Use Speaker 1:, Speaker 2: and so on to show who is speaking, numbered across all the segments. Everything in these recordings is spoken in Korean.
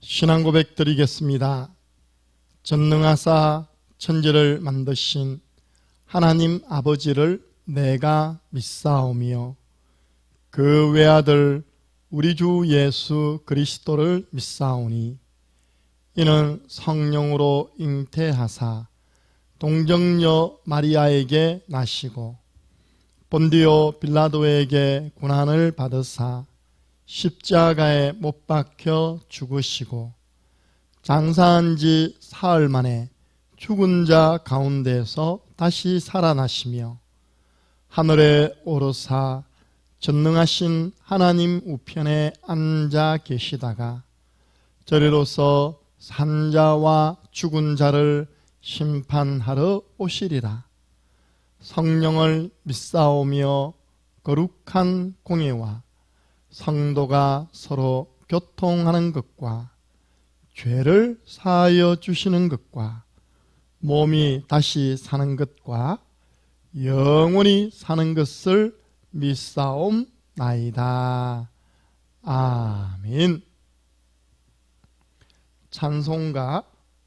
Speaker 1: 신앙 고백 드리겠습니다. 전능하사 천지를 만드신 하나님 아버지를 내가 믿사오며 그 외아들 우리 주 예수 그리스도를 믿사오니 이는 성령으로 잉태하사 동정녀 마리아에게 나시고 본디오 빌라도에게 고난을 받으사 십자가에 못 박혀 죽으시고 장사한 지 사흘 만에 죽은 자 가운데서 다시 살아나시며 하늘에 오르사 전능하신 하나님 우편에 앉아 계시다가 저리로서 산자와 죽은 자를 심판하러 오시리라. 성령을 믿사오며 거룩한 공예와 성도가 서로 교통하는 것과 죄를 사하여 주시는 것과 몸이 다시 사는 것과 영원히 사는 것을 믿사옵나이다. 아멘. 찬송가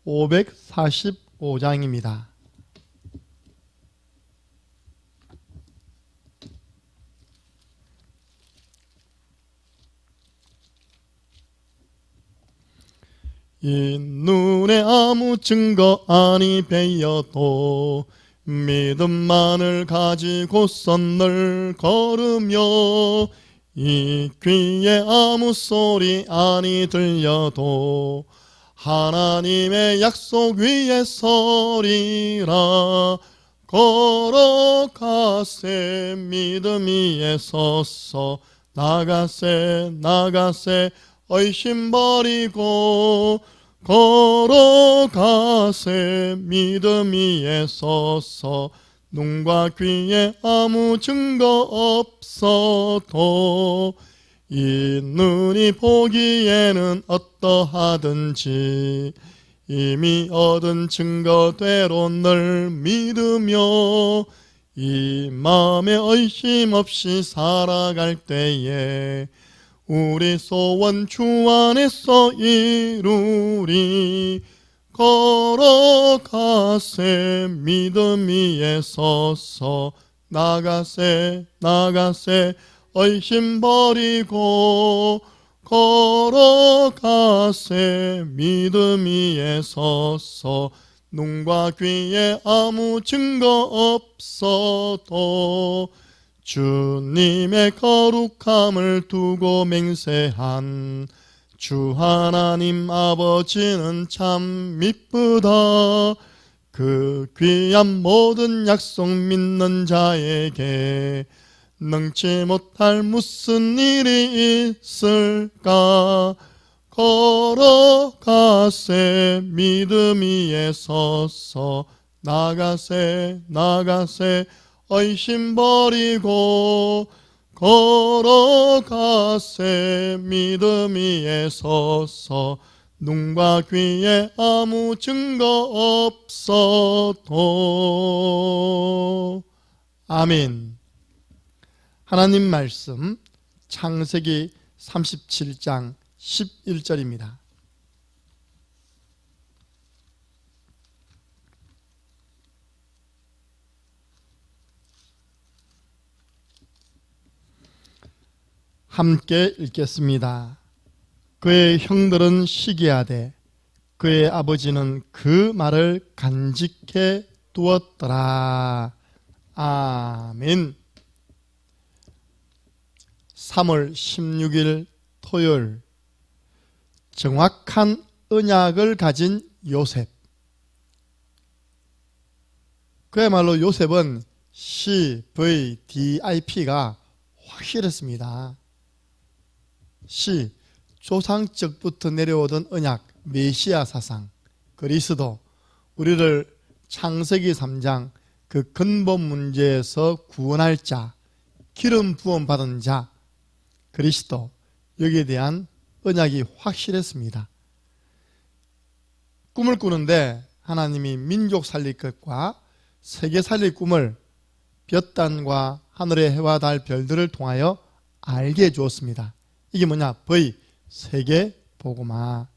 Speaker 1: 545장입니다. 이 눈에 아무 증거 아니 베어도 믿음만을 가지고서 늘 걸으며 이 귀에 아무 소리 아니 들려도 하나님의 약속 위에 서리라. 걸어가세 믿음 위에 서서 나가세 나가세 의심 버리고 걸어가세 믿음 위에 서서 눈과 귀에 아무 증거 없어도 이 눈이 보기에는 어떠하든지 이미 얻은 증거대로 늘 믿으며 이 마음에 의심 없이 살아갈 때에 우리 소원 주 안에서 이루리. 걸어가세 믿음 위에 서서 나가세 나가세 의심 버리고 걸어가세 믿음 위에 서서 눈과 귀에 아무 증거 없어도 주님의 거룩함을 두고 맹세한 주 하나님 아버지는 참 미쁘다. 그 귀한 모든 약속 믿는 자에게 능치 못할 무슨 일이 있을까. 걸어가세 믿음 위에 서서 나가세 나가세 의심 버리고 걸어가세 믿음 위에 서서 눈과 귀에 아무 증거 없어도. 아멘. 하나님 말씀 창세기 37장 11절입니다. 함께 읽겠습니다. 그의 형들은 시기하되 그의 아버지는 그 말을 간직해 두었더라. 아멘. 3월 16일 토요일, 정확한 언약을 가진 요셉. 그야말로 요셉은 CVDIP가 확실했습니다. 조상적부터 내려오던 언약, 메시아 사상, 그리스도, 우리를 창세기 3장 그 근본 문제에서 구원할 자, 기름 부음 받은 자, 그리스도, 여기에 대한 언약이 확실했습니다. 꿈을 꾸는데 하나님이 민족 살릴 것과 세계 살릴 꿈을 볕단과 하늘의 해와 달 별들을 통하여 알게 해 주었습니다. 이게 뭐냐? 세계 복음화.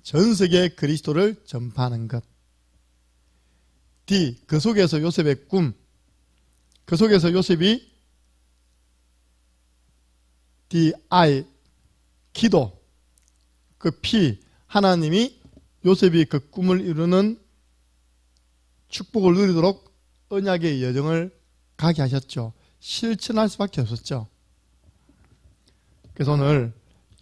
Speaker 1: 전 세계에 그리스도를 전파하는 것. D. 그 속에서 요셉의 꿈. 그 속에서 요셉이 D.I. 기도. 그 P. 하나님이 요셉이 그 꿈을 이루는 축복을 누리도록 언약의 여정을 가게 하셨죠. 실천할 수밖에 없었죠. 그래서 오늘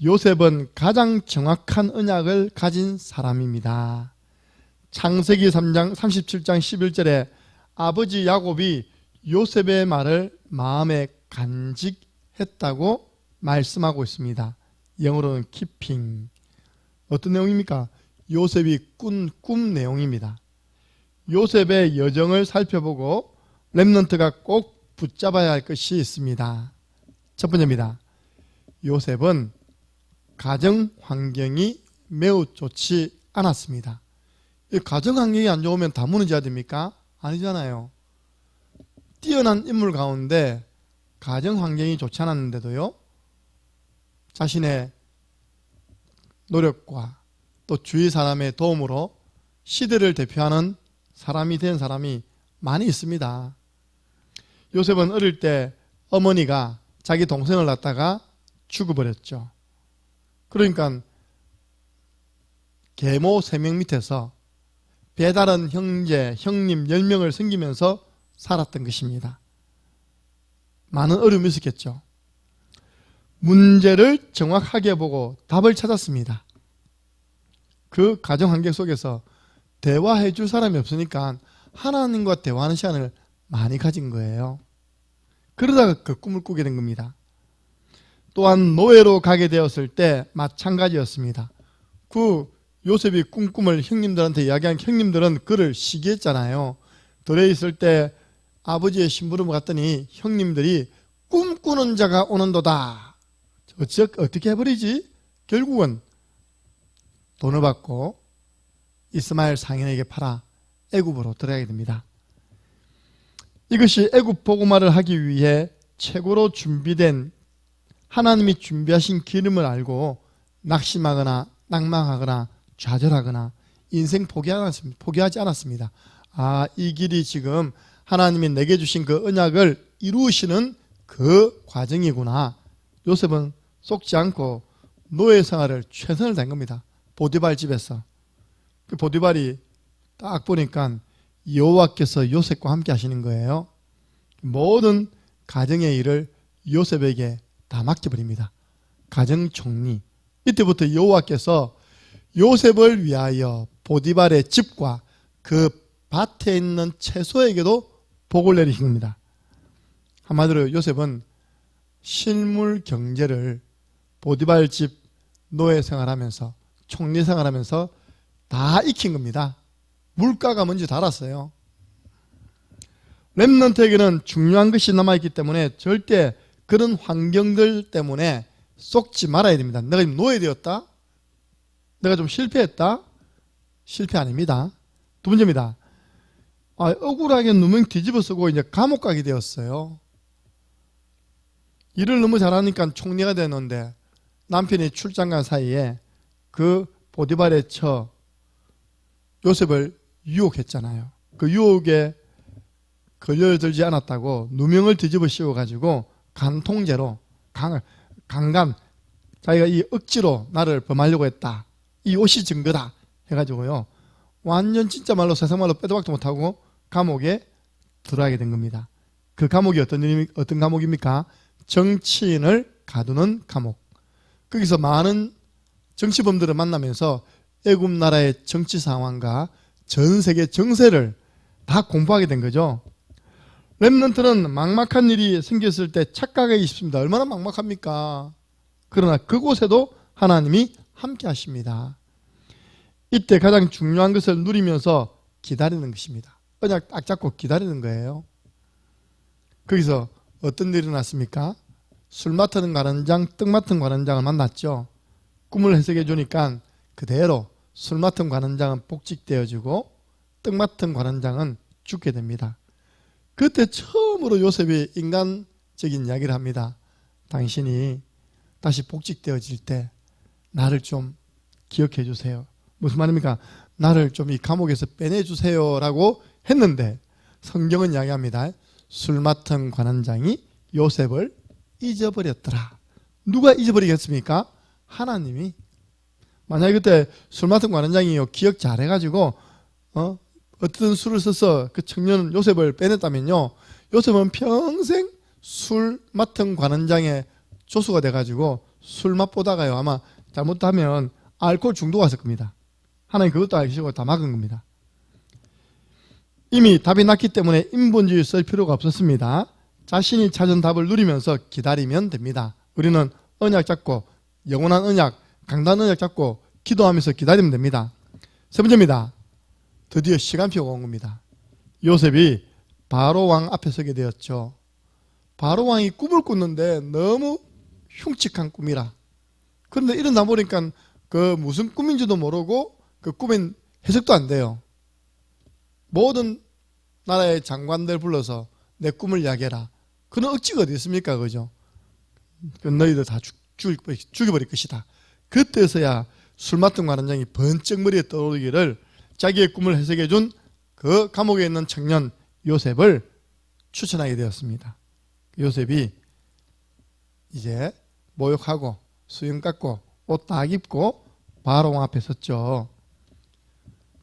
Speaker 1: 요셉은 가장 정확한 언약을 가진 사람입니다. 창세기 3장 37장 11절에 아버지 야곱이 요셉의 말을 마음에 간직했다고 말씀하고 있습니다. 영어로는 keeping. 어떤 내용입니까? 요셉이 꾼 꿈 내용입니다. 요셉의 여정을 살펴보고 렘넌트가 꼭 붙잡아야 할 것이 있습니다. 첫 번째입니다. 요셉은 가정 환경이 매우 좋지 않았습니다. 이 가정 환경이 안 좋으면 다 무너져야 됩니까? 아니잖아요. 뛰어난 인물 가운데 가정 환경이 좋지 않았는데도요, 자신의 노력과 또 주위 사람의 도움으로 시대를 대표하는 사람이 된 사람이 많이 있습니다. 요셉은 어릴 때 어머니가 자기 동생을 낳다가 죽어버렸죠. 그러니까 계모 3명 밑에서 배다른 형제, 형님 10명을 섬기면서 살았던 것입니다. 많은 어려움이 있었겠죠. 문제를 정확하게 보고 답을 찾았습니다. 그 가정 환경 속에서 대화해 줄 사람이 없으니까 하나님과 대화하는 시간을 많이 가진 거예요. 그러다가 그 꿈을 꾸게 된 겁니다. 또한 노예로 가게 되었을 때 마찬가지였습니다. 그 요셉이 꿈을 형님들한테 이야기한 형님들은 그를 시기했잖아요. 들에 있을 때 아버지의 심부름을 갔더니 형님들이 꿈꾸는 자가 오는도다. 어떻게 해버리지? 결국은 돈을 받고 이스마엘 상인에게 팔아 애굽으로 들어가게 됩니다. 이것이 애굽 복음화를 하기 위해 최고로 준비된 하나님이 준비하신 기름을 알고 낙심하거나 낙망하거나 좌절하거나 인생 포기하지 않았습니다. 아, 이 길이 지금 하나님이 내게 주신 그 언약을 이루시는 그 과정이구나. 요셉은 속지 않고 노예 생활을 최선을 다한 겁니다. 보디발 집에서. 그 보디발이 딱 보니까 여호와께서 요셉과 함께 하시는 거예요. 모든 가정의 일을 요셉에게 다 맡겨버립니다. 가정 총리. 이때부터 여호와께서 요셉을 위하여 보디발의 집과 그 밭에 있는 채소에게도 복을 내리신 겁니다. 한마디로 요셉은 실물 경제를 보디발 집 노예 생활하면서 총리 생활하면서 다 익힌 겁니다. 물가가 뭔지 다 알았어요. 렘넌트에게는 중요한 것이 남아있기 때문에 절대 그런 환경들 때문에 속지 말아야 됩니다. 내가 지금 노예되었다? 내가 좀 실패했다? 실패 아닙니다. 두 번째입니다. 억울하게 누명 뒤집어 쓰고 이제 감옥 가게 되었어요. 일을 너무 잘하니까 총리가 되는데 남편이 출장 간 사이에 그 보디발의 처 요셉을 유혹했잖아요. 그 유혹에 걸려들지 않았다고 누명을 뒤집어 씌워가지고 간통죄로 강간, 자기가 이 억지로 나를 범하려고 했다, 이 옷이 증거다 해가지고요, 완전 진짜 말로 세상 말로 빼도 박도 못하고 감옥에 들어가게 된 겁니다. 그 감옥이 어떤 감옥입니까? 정치인을 가두는 감옥. 거기서 많은 정치범들을 만나면서 애굽 나라의 정치 상황과 전 세계 정세를 다 공부하게 된 거죠. 렘넌트는 막막한 일이 생겼을 때 착각하기 쉽습니다. 얼마나 막막합니까? 그러나 그곳에도 하나님이 함께 하십니다. 이때 가장 중요한 것을 누리면서 기다리는 것입니다. 언약 딱 잡고 기다리는 거예요. 거기서 어떤 일이 일어났습니까? 술 맡는 관원장, 떡 맡는 관원장을 만났죠. 꿈을 해석해 주니까 그대로 술 맡은 관원장은 복직되어지고 떡 맡은 관원장은 죽게 됩니다. 그때 처음으로 요셉이 인간적인 이야기를 합니다. 당신이 다시 복직되어질 때 나를 좀 기억해 주세요. 무슨 말입니까? 나를 좀 이 감옥에서 빼내주세요라고 했는데 성경은 이야기합니다. 술 맡은 관원장이 요셉을 잊어버렸더라. 누가 잊어버리겠습니까? 하나님이. 만약에 그때 술 맡은 관원장이요 기억 잘해가지고 어떤 수를 써서 그 청년 요셉을 빼냈다면요, 요셉은 평생 술 맡은 관원장의 조수가 돼가지고 술 맛보다가요 아마 잘못하면 알코올 중독 왔을 겁니다. 하나님 그것도 알시고 다 막은 겁니다. 이미 답이 났기 때문에 인본주의 쓸 필요가 없었습니다. 자신이 찾은 답을 누리면서 기다리면 됩니다. 우리는 언약 잡고 영원한 언약, 강단 언약 잡고 기도하면서 기다리면 됩니다. 세 번째입니다. 드디어 시간표가 온 겁니다. 요셉이 바로 왕 앞에 서게 되었죠. 바로 왕이 꿈을 꿨는데 너무 흉측한 꿈이라. 그런데 일어나 보니까 그 무슨 꿈인지도 모르고 그 꿈엔 해석도 안 돼요. 모든 나라의 장관들 불러서 내 꿈을 이야기해라. 그런 억지가 어디 있습니까? 그죠? 너희들 다 죽여버릴 것이다. 그때서야 술 맡은 관원장이 번쩍 머리에 떠오르기를 자기의 꿈을 해석해 준 그 감옥에 있는 청년 요셉을 추천하게 되었습니다. 요셉이 이제 모욕하고 수염 깎고 옷 딱 입고 바로 왕 앞에 섰죠.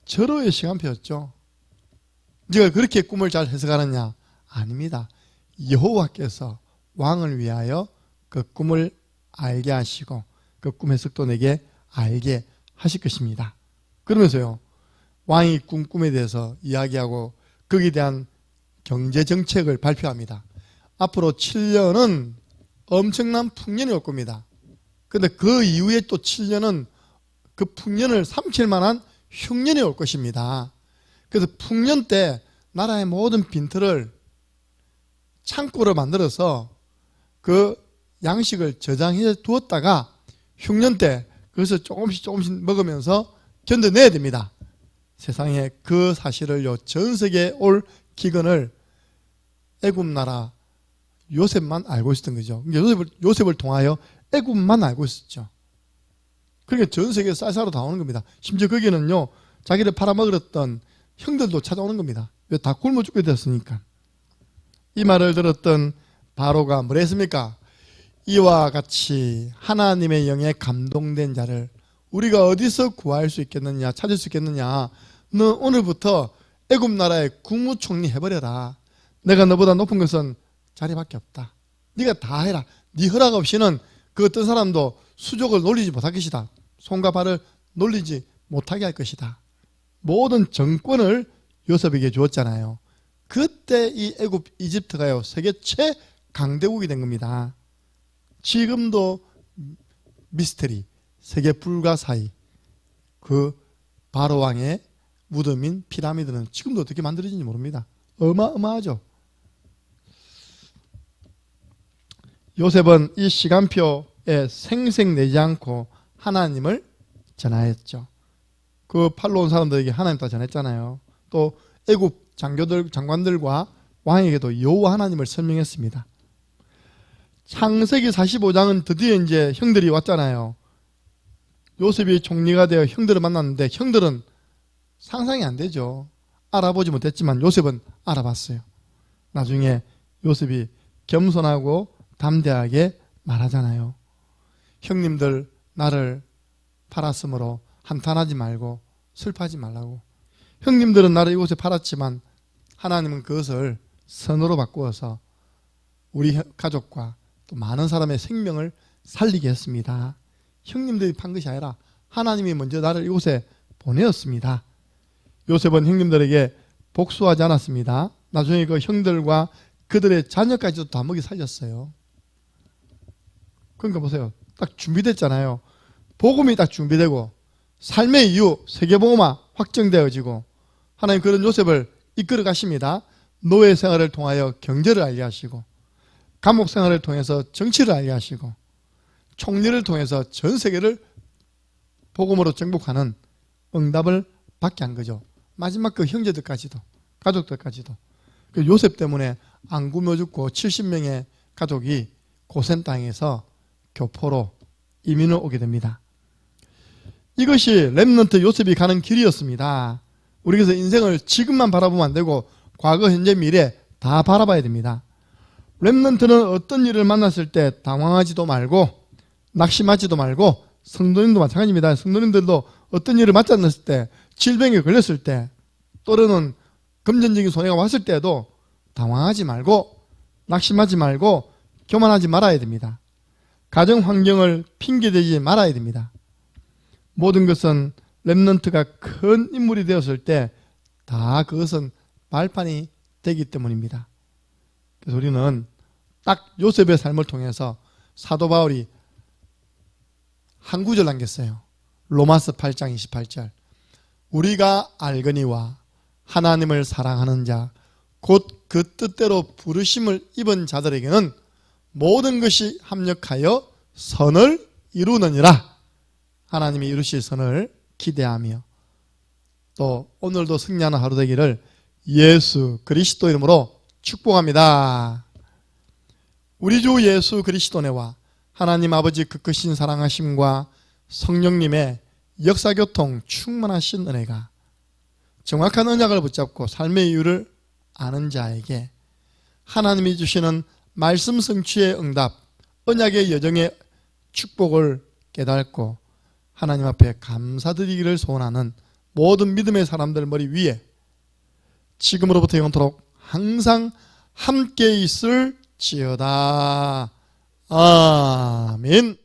Speaker 1: 절호의 시간표였죠. 네가 그렇게 꿈을 잘 해석하느냐? 아닙니다. 여호와께서 왕을 위하여 그 꿈을 알게 하시고 그 꿈 해석도 내게 알게 하실 것입니다. 그러면서요, 왕이 꾼 꿈에 대해서 이야기하고 거기에 대한 경제 정책을 발표합니다. 앞으로 7년은 엄청난 풍년이 올 겁니다. 그런데 그 이후에 또 7년은 그 풍년을 삼킬 만한 흉년이 올 것입니다. 그래서 풍년 때 나라의 모든 빈털을 창고를 만들어서 그 양식을 저장해 두었다가 흉년 때 그것을 조금씩 먹으면서 견뎌내야 됩니다. 세상에 그 사실을요, 전 세계에 올 기근을 애굽 나라 요셉만 알고 있었던 거죠. 요셉을 통하여 애굽만 알고 있었죠. 그러니까 전 세계 쌀쌀로 다 오는 겁니다. 심지어 거기는요, 자기를 팔아먹었던 형들도 찾아오는 겁니다. 왜? 다 굶어 죽게 됐으니까. 이 말을 들었던 바로가 뭐라 했습니까? 이와 같이 하나님의 영에 감동된 자를 우리가 어디서 구할 수 있겠느냐, 찾을 수 있겠느냐? 너 오늘부터 애굽 나라의 국무총리 해버려라. 내가 너보다 높은 것은 자리밖에 없다. 네가 다 해라. 네 허락 없이는 그 어떤 사람도 수족을 놀리지 못할 것이다. 손과 발을 놀리지 못하게 할 것이다. 모든 정권을 요셉에게 주었잖아요. 그때 이 애굽 이집트가요, 세계 최강대국이 된 겁니다. 지금도 미스터리, 세계 불가사의 그 바로 왕의 무덤인 피라미드는 지금도 어떻게 만들어진지 모릅니다. 어마어마하죠. 요셉은 이 시간표에 생색내지 않고 하나님을 전하였죠. 그 팔로 온 사람들에게 하나님 다 전했잖아요. 또 애굽 장관들과 왕에게도 여호와 하나님을 설명했습니다. 창세기 45장은 드디어 이제 형들이 왔잖아요. 요셉이 총리가 되어 형들을 만났는데 형들은 상상이 안 되죠. 알아보지 못했지만 요셉은 알아봤어요. 나중에 요셉이 겸손하고 담대하게 말하잖아요. 형님들 나를 팔았으므로 한탄하지 말고 슬퍼하지 말라고. 형님들은 나를 이곳에 팔았지만 하나님은 그것을 선으로 바꾸어서 우리 가족과 또 많은 사람의 생명을 살리게 했습니다. 형님들이 판 것이 아니라 하나님이 먼저 나를 이곳에 보내었습니다. 요셉은 형님들에게 복수하지 않았습니다. 나중에 그 형들과 그들의 자녀까지도 다 먹이 살렸어요. 그러니까 보세요. 딱 준비됐잖아요. 복음이 딱 준비되고 삶의 이유 세계복음화 확정되어지고 하나님 그런 요셉을 이끌어 가십니다. 노예 생활을 통하여 경제를 알게 하시고 감옥 생활을 통해서 정치를 알게 하시고 총리를 통해서 전 세계를 복음으로 정복하는 응답을 받게 한 거죠. 마지막 그 형제들까지도 가족들까지도. 그 요셉 때문에 안 굶어 죽고 70명의 가족이 고센 땅에서 교포로 이민을 오게 됩니다. 이것이 렘넌트 요셉이 가는 길이었습니다. 우리 그래서 인생을 지금만 바라보면 안 되고 과거, 현재, 미래 다 바라봐야 됩니다. 렘넌트는 어떤 일을 만났을 때 당황하지도 말고 낙심하지도 말고, 성도님도 마찬가지입니다. 성도님들도 어떤 일을 맞지 않았을 때, 질병에 걸렸을 때, 또는 금전적인 손해가 왔을 때도 당황하지 말고 낙심하지 말고 교만하지 말아야 됩니다. 가정 환경을 핑계대지 말아야 됩니다. 모든 것은 렘넌트가 큰 인물이 되었을 때 다 그것은 발판이 되기 때문입니다. 그래서 우리는 딱 요셉의 삶을 통해서 사도 바울이 한 구절 남겼어요. 로마서 8장 28절. 우리가 알거니와 하나님을 사랑하는 자 곧 그 뜻대로 부르심을 입은 자들에게는 모든 것이 합력하여 선을 이루느니라. 하나님이 이루실 선을 기대하며, 또 오늘도 승리하는 하루 되기를 예수 그리스도 이름으로 축복합니다. 우리 주 예수 그리스도네와 하나님 아버지 그 크신 사랑하심과 성령님의 역사교통 충만하신 은혜가 정확한 언약을 붙잡고 삶의 이유를 아는 자에게 하나님이 주시는 말씀 성취의 응답, 언약의 여정의 축복을 깨닫고 하나님 앞에 감사드리기를 소원하는 모든 믿음의 사람들 머리 위에 지금으로부터 영원토록 항상 함께 있을지어다. 아멘.